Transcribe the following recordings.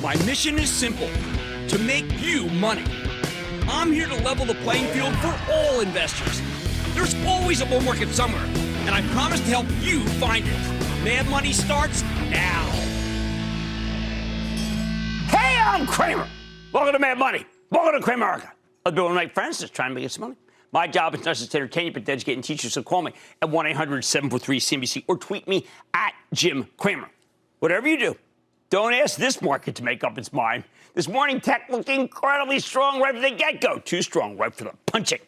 My mission is simple, to make you money. I'm here to level the playing field for all investors. There's always a bull market somewhere, and I promise to help you find it. Mad Money starts now. Hey, I'm Cramer. Welcome to Mad Money. Welcome to Cramerica. I'm doing my friends just trying to make some money. My job is not just to entertain you, but to educate and teach you, so call me at 1-800-743-CNBC or tweet me at Jim Cramer. Whatever you do, don't ask this market to make up its mind. This morning, tech looked incredibly strong right from the get-go. Too strong right for the punching.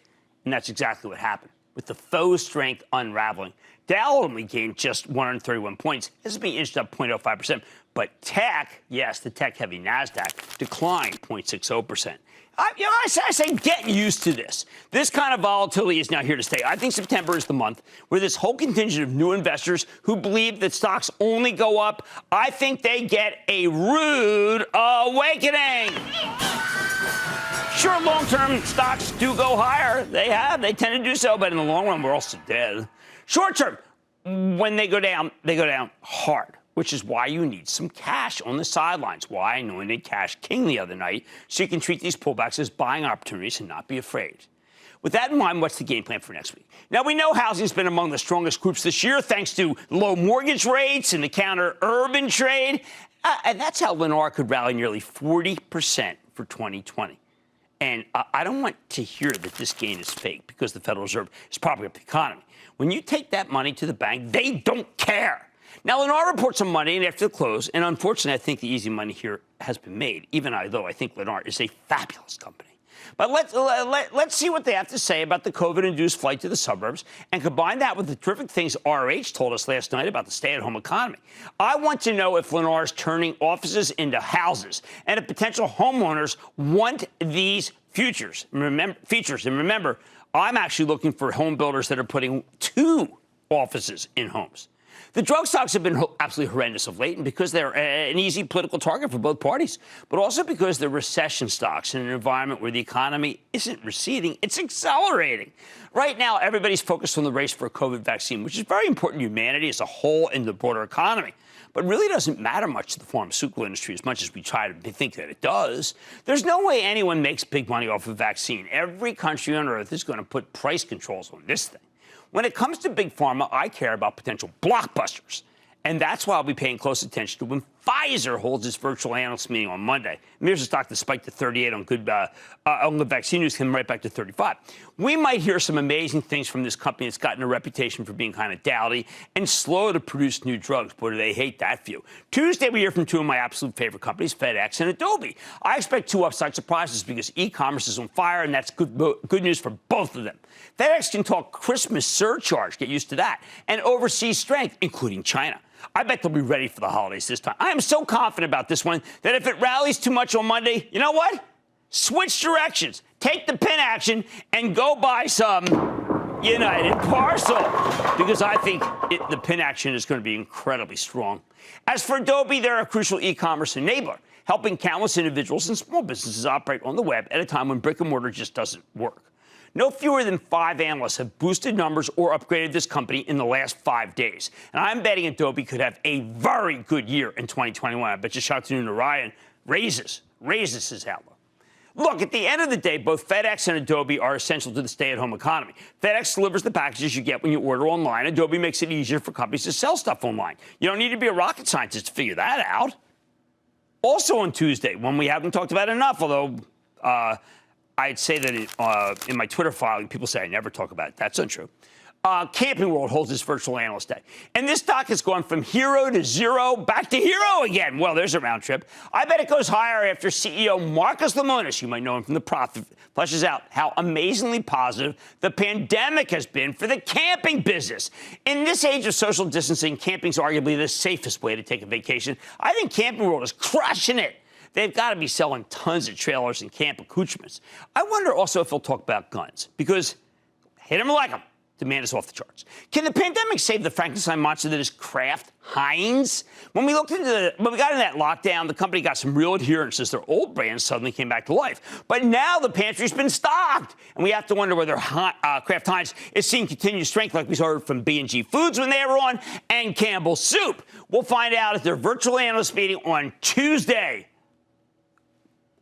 And that's exactly what happened, with the faux strength unraveling. Dow only gained just 131 points. This has been inched up 0.05%. But tech, yes, the tech-heavy Nasdaq, declined 0.60%. I say get used to this. This kind of volatility is now here to stay. I think September is the month where this whole contingent of new investors who believe that stocks only go up, I think they get a rude awakening. Sure, long-term stocks do go higher. They tend to do so, but in the long run, we're also dead. Short-term, when they go down hard, which is why you need some cash on the sidelines, why I anointed Cash King the other night, so you can treat these pullbacks as buying opportunities and not be afraid. With that in mind, what's the game plan for next week? Now, we know housing's been among the strongest groups this year, thanks to low mortgage rates and the counter-urban trade, and that's how Lennar could rally nearly 40% for 2020. And I don't want to hear that this gain is fake because the Federal Reserve is propping up the economy. When you take that money to the bank, they don't care. Now, Lennar reports some money after the close, and unfortunately, I think the easy money here has been made, even though I think Lennar is a fabulous company. But let's see what they have to say about the COVID-induced flight to the suburbs and combine that with the terrific things RH told us last night about the stay-at-home economy. I want to know if Lennar is turning offices into houses and if potential homeowners want these features. And remember, I'm actually looking for home builders that are putting 2 offices in homes. The drug stocks have been absolutely horrendous of late, and because they're an easy political target for both parties, but also because they're recession stocks in an environment where the economy isn't receding, it's accelerating. Right now, everybody's focused on the race for a COVID vaccine, which is very important to humanity as a whole and the broader economy. But really doesn't matter much to the pharmaceutical industry as much as we try to think that it does. There's no way anyone makes big money off of a vaccine. Every country on earth is going to put price controls on this thing. When it comes to big pharma, I care about potential blockbusters. And that's why I'll be paying close attention to when Pfizer holds its virtual analyst meeting on Monday. And here's a stock that spiked to 38 on good vaccine news, came right back to 35. We might hear some amazing things from this company that's gotten a reputation for being kind of dowdy and slow to produce new drugs. Boy, do they hate that view. Tuesday, we hear from 2 of my absolute favorite companies, Fedex and Adobe. I expect 2 upside surprises because e-commerce is on fire, and that's good news for both of them. FedEx can talk Christmas surcharge, get used to that, and overseas strength, including China. I bet they'll be ready for the holidays this time. I am so confident about this one that if it rallies too much on Monday, you know what? Switch directions. Take the pin action and go buy some United Parcel because I think the pin action is going to be incredibly strong. As for Adobe, they're a crucial e-commerce enabler, helping countless individuals and small businesses operate on the web at a time when brick and mortar just doesn't work. No fewer than 5 analysts have boosted numbers or upgraded this company in the last 5 days. And I'm betting Adobe could have a very good year in 2021. I bet you Shantanu Narayan raises his outlook. Look, at the end of the day, both FedEx and Adobe are essential to the stay-at-home economy. FedEx delivers the packages you get when you order online. Adobe makes it easier for companies to sell stuff online. You don't need to be a rocket scientist to figure that out. Also on Tuesday, one we haven't talked about enough, although I'd say that in my Twitter filing, people say I never talk about it. That's untrue. Camping World holds its virtual analyst day. And this stock has gone from hero to zero, back to hero again. Well, there's a round trip. I bet it goes higher after CEO Marcus Lemonis, you might know him from The Profit, fleshes out how amazingly positive the pandemic has been for the camping business. In this age of social distancing, camping's arguably the safest way to take a vacation. I think Camping World is crushing it. They've got to be selling tons of trailers and camp accoutrements. I wonder also if they'll talk about guns, because hate them or like them, demand is off the charts. Can the pandemic save the Frankenstein monster that is Kraft Heinz? When we got into that lockdown, the company got some real adherence as their old brands suddenly came back to life. But now the pantry's been stocked, and we have to wonder whether Kraft Heinz is seeing continued strength like we saw from B&G Foods when they were on, and Campbell's Soup. We'll find out at their virtual analyst meeting on Tuesday.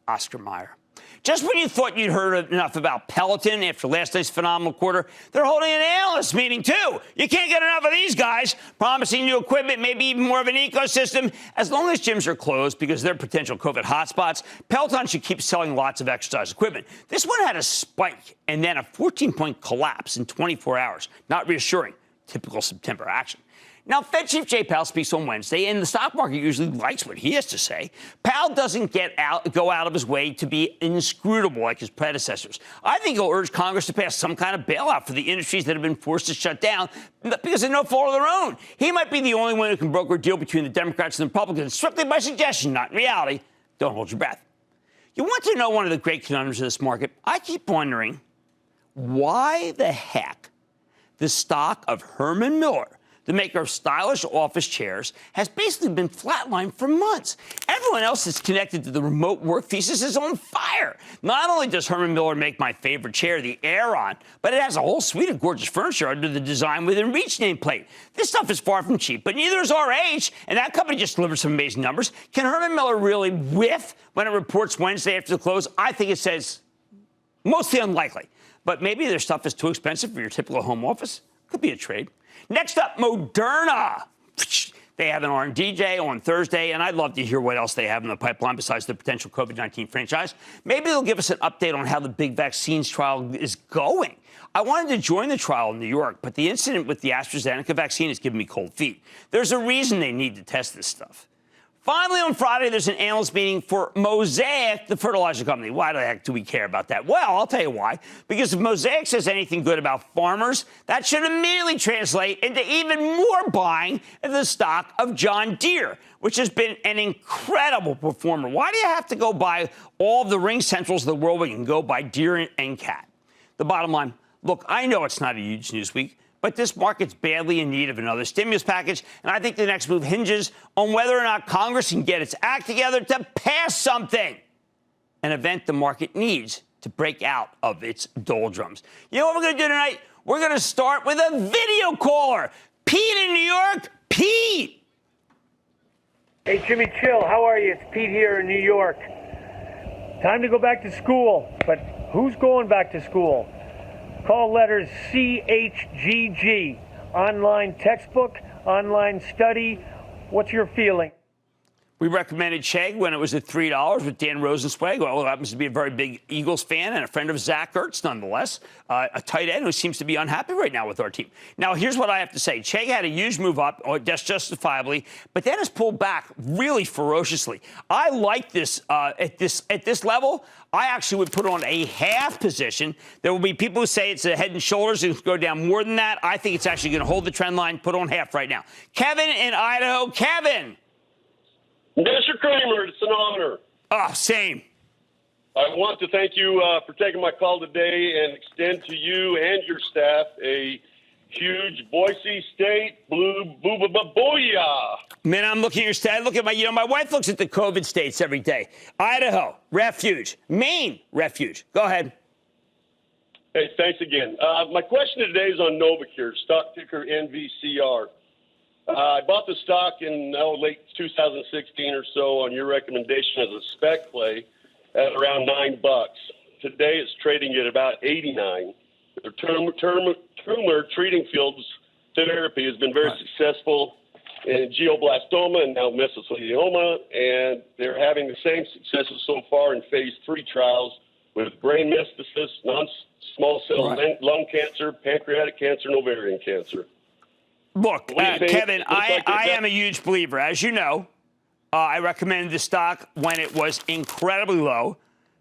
Oscar Mayer. Just when you thought you'd heard enough about Peloton after last night's phenomenal quarter, they're holding an analyst meeting, too. You can't get enough of these guys, promising new equipment, maybe even more of an ecosystem. As long as gyms are closed because they're potential COVID hotspots, Peloton should keep selling lots of exercise equipment. This one had a spike and then a 14-point collapse in 24 hours. Not reassuring. Typical September action. Now, Fed Chief Jay Powell speaks on Wednesday, and the stock market usually likes what he has to say. Powell doesn't go out of his way to be inscrutable like his predecessors. I think he'll urge Congress to pass some kind of bailout for the industries that have been forced to shut down because of no fault of their own. He might be the only one who can broker a deal between the Democrats and the Republicans, strictly by suggestion, not in reality. Don't hold your breath. You want to know one of the great conundrums of this market? I keep wondering why the heck the stock of Herman Miller, the maker of stylish office chairs, has basically been flatlined for months. Everyone else that's connected to the remote work thesis is on fire. Not only does Herman Miller make my favorite chair, the Aeron, but it has a whole suite of gorgeous furniture under the Design Within Reach nameplate. This stuff is far from cheap, but neither is RH, and that company just delivered some amazing numbers. Can Herman Miller really whiff when it reports Wednesday after the close? I think it says mostly unlikely, but maybe their stuff is too expensive for your typical home office. Could be a trade. Next up, Moderna. They have an R&D day on Thursday, and I'd love to hear what else they have in the pipeline besides the potential COVID-19 franchise. Maybe they'll give us an update on how the big vaccines trial is going. I wanted to join the trial in New York, but the incident with the AstraZeneca vaccine has given me cold feet. There's a reason they need to test this stuff. Finally, on Friday, there's an analyst meeting for Mosaic, the fertilizer company. Why the heck do we care about that? Well, I'll tell you why. Because if Mosaic says anything good about farmers, that should immediately translate into even more buying of the stock of John Deere, which has been an incredible performer. Why do you have to go buy all of the ring centrals of the world when you can go buy Deere and Cat? The bottom line, look, I know it's not a huge news week, but this market's badly in need of another stimulus package, and I think the next move hinges on whether or not Congress can get its act together to pass something, an event the market needs to break out of its doldrums. You know what we're going to do tonight? We're going to start with a video caller. Pete in New York. Pete! Hey, Jimmy Chill, how are you? It's Pete here in New York. Time to go back to school, but who's going back to school? Call letters CHGG. Online textbook, online study. What's your feeling? We recommended Chegg when it was at $3 with Dan Rosenzweig, who happens to be a very big Eagles fan and a friend of Zach Ertz, nonetheless, a tight end who seems to be unhappy right now with our team. Now, here's what I have to say. Chegg had a huge move up, or just justifiably, but then has pulled back really ferociously. I like this at this level. I actually would put on a half position. There will be people who say it's a head and shoulders. It'll go down more than that. I think it's actually going to hold the trend line. Put on half right now. Kevin in Idaho. Kevin. Mr. Cramer, it's an honor. Same. I want to thank you for taking my call today and extend to you and your staff a huge Boise State blue booyah. Man, I'm looking at your state. Look at my wife looks at the COVID states every day. Idaho, refuge. Maine, refuge. Go ahead. Hey, thanks again. My question today is on Novacure, stock ticker NVCR. I bought the stock in late 2016 or so on your recommendation as a spec play at around $9. Today it's trading at about 89. The tumor treating fields therapy has been very successful in glioblastoma and now mesothelioma, and they're having the same successes so far in phase 3 trials with brain metastasis, non-small cell lung cancer, pancreatic cancer, and ovarian cancer. Look, Kevin, I am a huge believer. As you know, I recommended the stock when it was incredibly low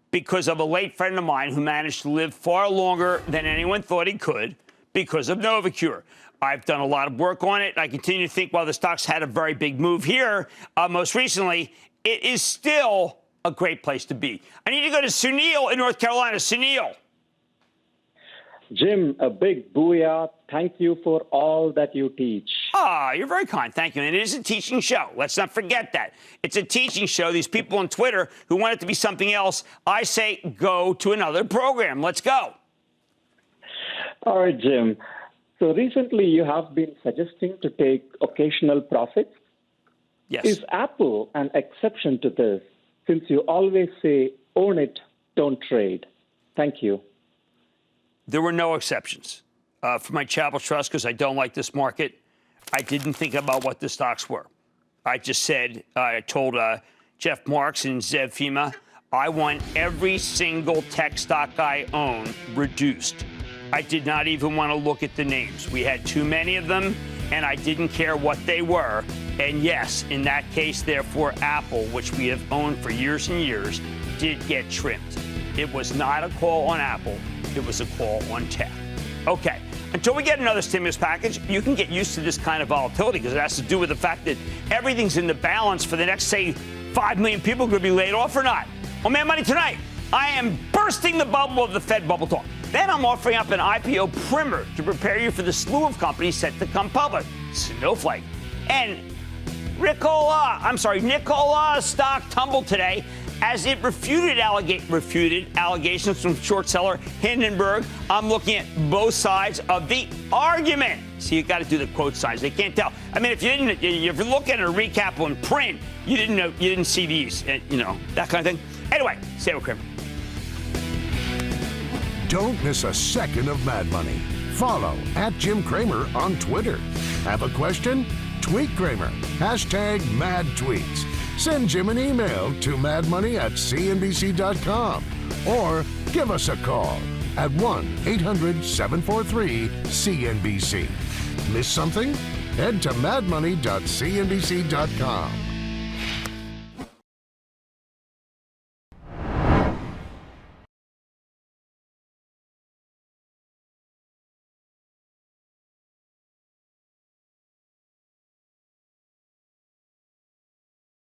because of a late friend of mine who managed to live far longer than anyone thought he could because of Novacure. I've done a lot of work on it. I continue to think while the stock's had a very big move here, most recently, it is still a great place to be. I need to go to Sunil in North Carolina. Sunil. Jim, a big booyah. Thank you for all that you teach. You're very kind. Thank you. And it is a teaching show. Let's not forget that. It's a teaching show. These people on Twitter who want it to be something else, I say go to another program. Let's go. All right, Jim. So recently you have been suggesting to take occasional profits. Yes. Is Apple an exception to this? Since you always say own it, don't trade. Thank you. There were no exceptions. For my Chapel Trust, because I don't like this market, I didn't think about what the stocks were. I just said, I told Jeff Marks and Zev Fima, I want every single tech stock I own reduced. I did not even want to look at the names. We had too many of them, and I didn't care what they were. And yes, in that case, therefore, Apple, which we have owned for years and years, did get trimmed. It was not a call on Apple. It was a call on tech. Okay. Until we get another stimulus package, you can get used to this kind of volatility because it has to do with the fact that everything's in the balance for the next, say, 5 million people could be laid off or not. On Mad Money tonight, I am bursting the bubble of the Fed bubble talk. Then I'm offering up an IPO primer to prepare you for the slew of companies set to come public. Snowflake. And Nikola's stock tumbled today as it refuted allegations from short seller Hindenburg. I'm looking at both sides of the argument. See, you got to do the quote signs. They can't tell. I mean, if you're looking at a recap on print, you didn't see these, that kind of thing. Anyway, stay with Cramer. Don't miss a second of Mad Money. Follow @Jim Cramer on Twitter. Have a question? Tweet Cramer. #MadTweets. Send Jim an email to madmoney@cnbc.com or give us a call at 1-800-743-CNBC. Miss something? Head to madmoney.cnbc.com.